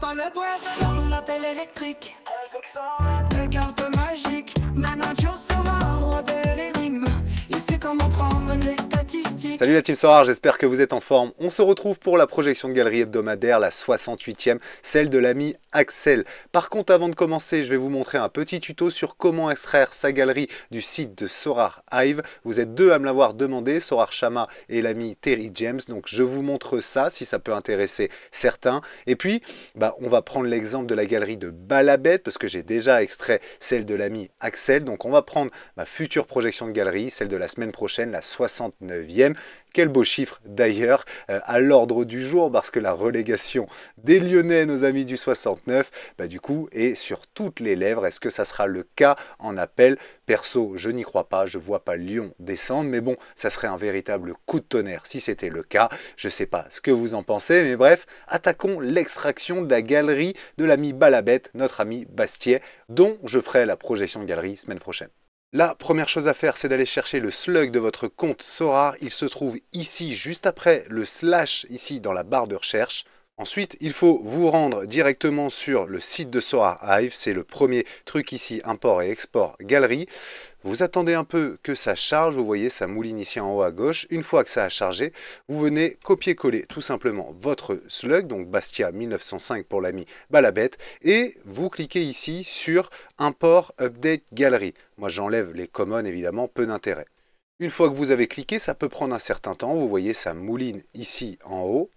pas le doigt dans la télé électrique. Le carte magique, manager sera roi de l'énigme. Il sait comment prendre les statistiques. Salut la team Sorare, j'espère que vous êtes en forme. On se retrouve pour la projection de galerie hebdomadaire, la 68e, celle de l'ami Axel. Par contre, avant de commencer, je vais vous montrer un petit tuto sur comment extraire sa galerie du site de Sorare Hive. Vous êtes deux à me l'avoir demandé, Sorare Chama et l'ami Terry James. Donc je vous montre ça si ça peut intéresser certains. Et puis, on va prendre l'exemple de la galerie de Balabet parce que j'ai déjà extrait celle de l'ami Axel. Donc on va prendre ma future projection de galerie, celle de la semaine prochaine, la 69e. Quel beau chiffre d'ailleurs à l'ordre du jour parce que la relégation des Lyonnais, nos amis du 69, du coup est sur toutes les lèvres. Est-ce que ça sera le cas en appel? Perso, je n'y crois pas, je ne vois pas Lyon descendre, mais bon, ça serait un véritable coup de tonnerre si c'était le cas. Je ne sais pas ce que vous en pensez, mais bref, attaquons l'extraction de la galerie de l'ami Balabet, notre ami Bastier, dont je ferai la projection de galerie semaine prochaine. La première chose à faire, c'est d'aller chercher le slug de votre compte Sorare. Il se trouve ici, juste après le slash, ici dans la barre de recherche. Ensuite, il faut vous rendre directement sur le site de Sorare Hive. C'est le premier truc ici, import et export galerie. Vous attendez un peu que ça charge, vous voyez, ça mouline ici en haut à gauche. Une fois que ça a chargé, vous venez copier-coller tout simplement votre slug, donc Bastia 1905 pour l'ami Balabet, et vous cliquez ici sur Import Update Galerie. Moi j'enlève les commons, évidemment, peu d'intérêt. Une fois que vous avez cliqué, ça peut prendre un certain temps, vous voyez, ça mouline ici en haut.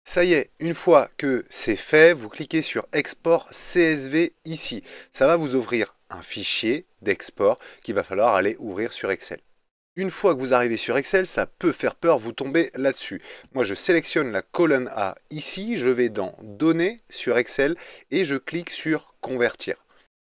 Ça y est, une fois que c'est fait, vous cliquez sur Export CSV ici. Ça va vous ouvrir un fichier d'export qu'il va falloir aller ouvrir sur Excel. Une fois que vous arrivez sur Excel, ça peut faire peur, vous tombez là-dessus. Moi, je sélectionne la colonne A ici, je vais dans Données sur Excel et je clique sur Convertir.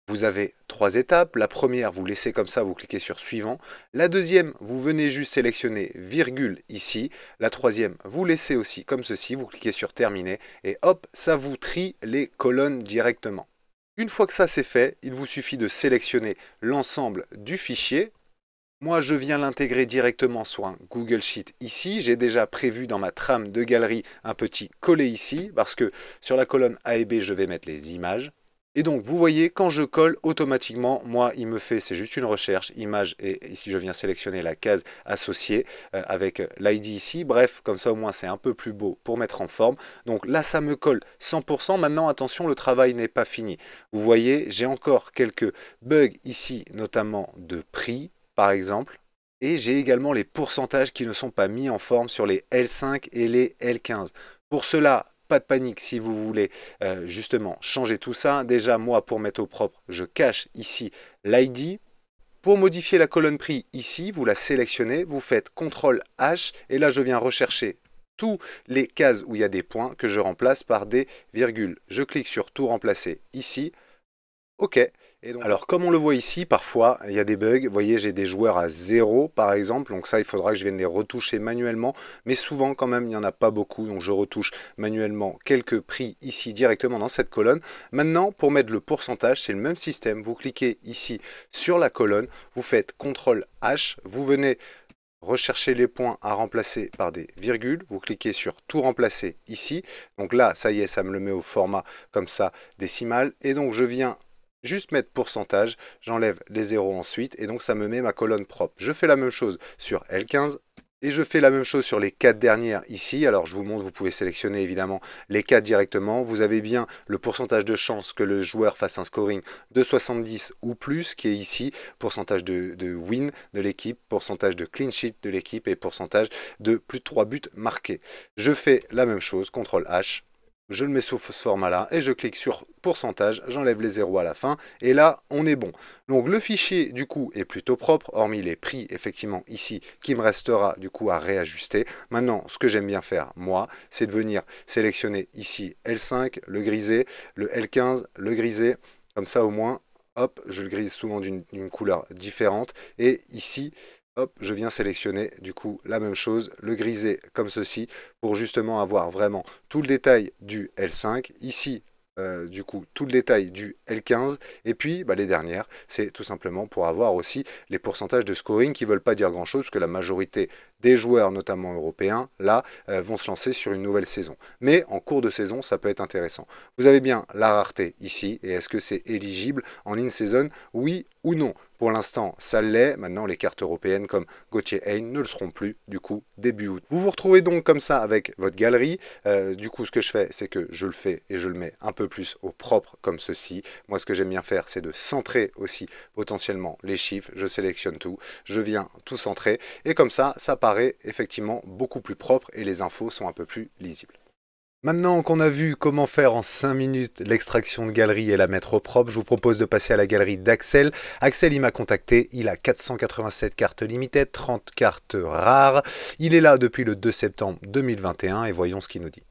Vous avez trois étapes. La première, vous laissez comme ça, vous cliquez sur Suivant. La deuxième, vous venez juste sélectionner virgule ici. La troisième, vous laissez aussi comme ceci, vous cliquez sur Terminer et hop, ça vous trie les colonnes directement. Une fois que ça c'est fait, il vous suffit de sélectionner l'ensemble du fichier. Moi, je viens l'intégrer directement sur un Google Sheet ici. J'ai déjà prévu dans ma trame de galerie un petit coller ici parce que sur la colonne A et B, je vais mettre les images. Et donc, vous voyez, quand je colle, automatiquement, moi, il me fait, c'est juste une recherche, image, et ici, je viens sélectionner la case associée avec l'ID ici. Bref, comme ça, au moins, c'est un peu plus beau pour mettre en forme. Donc là, ça me colle 100%. Maintenant, attention, le travail n'est pas fini. Vous voyez, j'ai encore quelques bugs ici, notamment de prix, par exemple. Et j'ai également les pourcentages qui ne sont pas mis en forme sur les L5 et les L15. Pour cela, pas de panique si vous voulez justement changer tout ça. Déjà, moi, pour mettre au propre, je cache ici l'ID. Pour modifier la colonne prix ici, vous la sélectionnez, vous faites CTRL H et là, je viens rechercher tous les cases où il y a des points que je remplace par des virgules. Je clique sur tout remplacer ici. OK. Et donc, alors, comme on le voit ici, parfois, il y a des bugs. Vous voyez, j'ai des joueurs à 0, par exemple. Donc ça, il faudra que je vienne les retoucher manuellement. Mais souvent, quand même, il n'y en a pas beaucoup. Donc, je retouche manuellement quelques prix ici, directement dans cette colonne. Maintenant, pour mettre le pourcentage, c'est le même système. Vous cliquez ici sur la colonne. Vous faites CTRL H. Vous venez rechercher les points à remplacer par des virgules. Vous cliquez sur tout remplacer ici. Donc là, ça y est, ça me le met au format comme ça, décimal. Et donc, je viens juste mettre pourcentage, j'enlève les zéros ensuite et donc ça me met ma colonne propre. Je fais la même chose sur L15 et je fais la même chose sur les 4 dernières ici. Alors je vous montre, vous pouvez sélectionner évidemment les 4 directement. Vous avez bien le pourcentage de chance que le joueur fasse un scoring de 70 ou plus qui est ici, pourcentage de win de l'équipe, pourcentage de clean sheet de l'équipe et pourcentage de plus de 3 buts marqués. Je fais la même chose, CTRL H. Je le mets sous ce format-là et je clique sur pourcentage, j'enlève les zéros à la fin et là, on est bon. Donc le fichier, du coup, est plutôt propre, hormis les prix, effectivement, ici, qui me restera, du coup, à réajuster. Maintenant, ce que j'aime bien faire, moi, c'est de venir sélectionner ici L5, le griser, le L15, le griser, comme ça, au moins, hop, je le grise souvent d'une couleur différente et ici, hop, je viens sélectionner du coup la même chose, le griser comme ceci pour justement avoir vraiment tout le détail du L5. Ici, du coup, tout le détail du L15. Et puis, les dernières, c'est tout simplement pour avoir aussi les pourcentages de scoring qui ne veulent pas dire grand-chose parce que la majorité des joueurs, notamment européens, là, vont se lancer sur une nouvelle saison. Mais en cours de saison, ça peut être intéressant. Vous avez bien la rareté ici, et est-ce que c'est éligible en in-season, oui ou non? Pour l'instant, ça l'est. Maintenant, les cartes européennes comme Gauthier Hein ne le seront plus, du coup, début août. Vous vous retrouvez donc comme ça avec votre galerie. Du coup, ce que je fais, c'est que je le fais et je le mets un peu plus au propre, comme ceci. Moi, ce que j'aime bien faire, c'est de centrer aussi potentiellement les chiffres. Je sélectionne tout, je viens tout centrer. Et comme ça paraît effectivement beaucoup plus propre et les infos sont un peu plus lisibles. Maintenant qu'on a vu comment faire en 5 minutes l'extraction de galerie et la mettre au propre, je vous propose de passer à la galerie d'Axel. Axel, il m'a contacté, il a 487 cartes limited, 30 cartes rares. Il est là depuis le 2 septembre 2021 et voyons ce qu'il nous dit.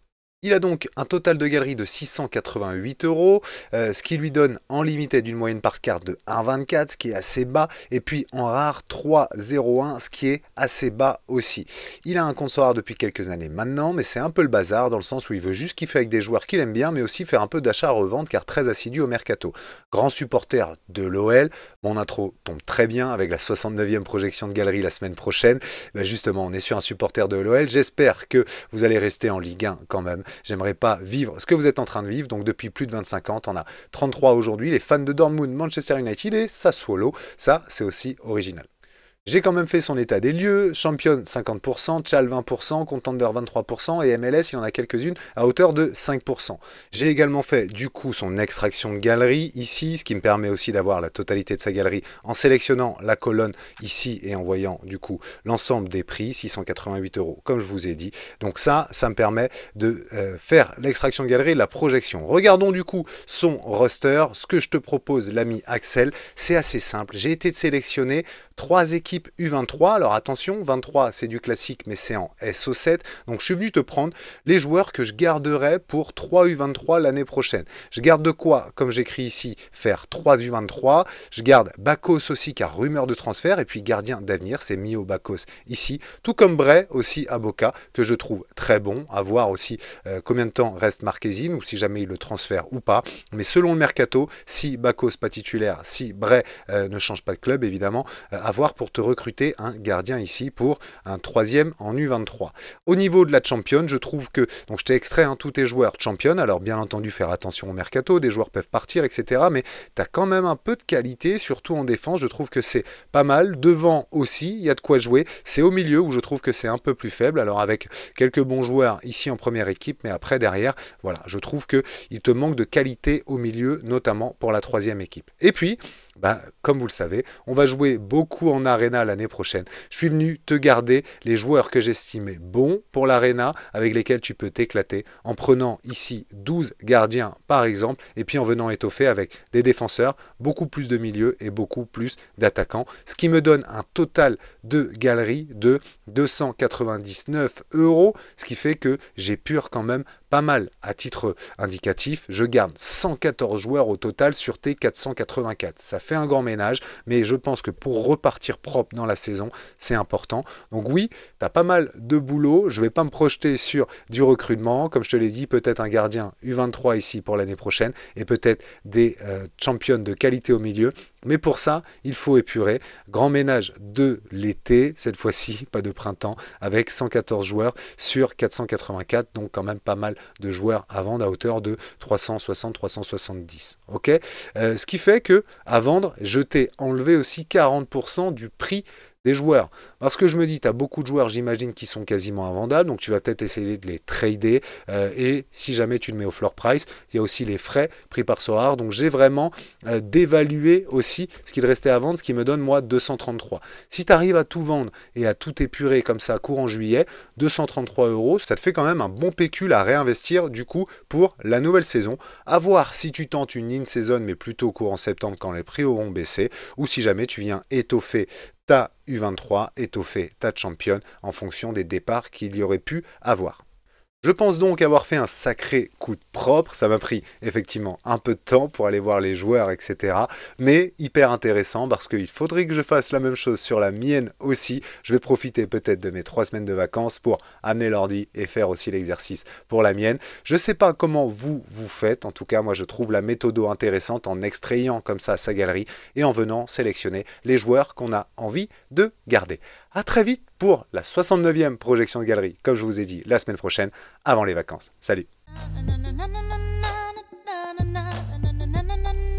Il a donc un total de galerie de 688 €, ce qui lui donne en limited une moyenne par carte de 1,24, ce qui est assez bas, et puis en rare 3,01, ce qui est assez bas aussi. Il a un compte rare depuis quelques années maintenant, mais c'est un peu le bazar dans le sens où il veut juste kiffer avec des joueurs qu'il aime bien, mais aussi faire un peu d'achat-revente car très assidu au mercato. Grand supporter de l'OL, mon intro tombe très bien avec la 69e projection de galerie la semaine prochaine. Ben justement, on est sur un supporter de l'OL, j'espère que vous allez rester en Ligue 1 quand même. J'aimerais pas vivre ce que vous êtes en train de vivre, donc depuis plus de 25 ans, on a 33 aujourd'hui, les fans de Dortmund, Manchester United et Sassuolo, ça c'est aussi original. J'ai quand même fait son état des lieux, Champion 50%, Tchal 20%, Contender 23% et MLS, il y en a quelques-unes à hauteur de 5%. J'ai également fait du coup son extraction de galerie ici, ce qui me permet aussi d'avoir la totalité de sa galerie en sélectionnant la colonne ici et en voyant du coup l'ensemble des prix, 688 € comme je vous ai dit. Donc ça me permet de faire l'extraction de galerie et la projection. Regardons du coup son roster. Ce que je te propose, l'ami Axel, c'est assez simple. J'ai été sélectionné 3 équipes U23, alors attention, 23 c'est du classique mais c'est en SO7, donc je suis venu te prendre les joueurs que je garderai pour 3 U23 l'année prochaine. Je garde de quoi, comme j'écris ici, faire 3 U23, je garde Bakos aussi car rumeur de transfert, et puis gardien d'avenir, c'est Mio Bakos ici, tout comme Bray aussi à Boca, que je trouve très bon, à voir aussi combien de temps reste Marquezine, ou si jamais il le transfère ou pas, mais selon le mercato, si Bakos pas titulaire, si Bray ne change pas de club évidemment, à voir pour te recruter un gardien ici pour un 3e en U23. Au niveau de la championne, je trouve que, donc je t'ai extrait tous tes joueurs championne, alors bien entendu faire attention au mercato, des joueurs peuvent partir, etc. Mais tu as quand même un peu de qualité, surtout en défense, je trouve que c'est pas mal. Devant aussi, il y a de quoi jouer. C'est au milieu où je trouve que c'est un peu plus faible, alors avec quelques bons joueurs ici en première équipe, mais après derrière, voilà, je trouve qu'il te manque de qualité au milieu, notamment pour la 3e équipe. Et puis, comme vous le savez, on va jouer beaucoup en Arena l'année prochaine. Je suis venu te garder les joueurs que j'estimais bons pour l'Arena, avec lesquels tu peux t'éclater, en prenant ici 12 gardiens par exemple, et puis en venant étoffer avec des défenseurs, beaucoup plus de milieux et beaucoup plus d'attaquants, ce qui me donne un total de galerie de 299 €, ce qui fait que j'épure quand même pas mal. À titre indicatif, je garde 114 joueurs au total sur tes 484. Ça fait un grand ménage, mais je pense que pour repartir propre dans la saison, c'est important. Donc oui, tu as pas mal de boulot. Je ne vais pas me projeter sur du recrutement. Comme je te l'ai dit, peut-être un gardien U23 ici pour l'année prochaine et peut-être des champions de qualité au milieu. Mais pour ça, il faut épurer. Grand ménage de l'été, cette fois-ci, pas de printemps, avec 114 joueurs sur 484, donc quand même pas mal de joueurs à vendre à hauteur de 360-370. Ok, ce qui fait que à vendre, je t'ai enlevé aussi 40% du prix des joueurs. Parce que je me dis, tu as beaucoup de joueurs, j'imagine, qui sont quasiment invendables, donc tu vas peut-être essayer de les trader, et si jamais tu le mets au floor price, il y a aussi les frais pris par Sorare, donc j'ai vraiment dévalué aussi ce qu'il restait à vendre, ce qui me donne, moi, 233. Si tu arrives à tout vendre et à tout épurer comme ça, courant juillet, 233 €, ça te fait quand même un bon pécule à réinvestir, du coup, pour la nouvelle saison. À voir si tu tentes une in-saison, mais plutôt courant septembre, quand les prix auront baissé, ou si jamais tu viens étoffer ta U23, étoffer ta championne en fonction des départs qu'il y aurait pu avoir. Je pense donc avoir fait un sacré coup de propre. Ça m'a pris effectivement un peu de temps pour aller voir les joueurs, etc. Mais hyper intéressant parce qu'il faudrait que je fasse la même chose sur la mienne aussi. Je vais profiter peut-être de mes 3 semaines de vacances pour amener l'ordi et faire aussi l'exercice pour la mienne. Je ne sais pas comment vous faites. En tout cas, moi, je trouve la méthode intéressante en extrayant comme ça sa galerie et en venant sélectionner les joueurs qu'on a envie de garder. À très vite pour la 69e projection de galerie, comme je vous ai dit, la semaine prochaine, avant les vacances. Salut! na na na na na na na na na na na na na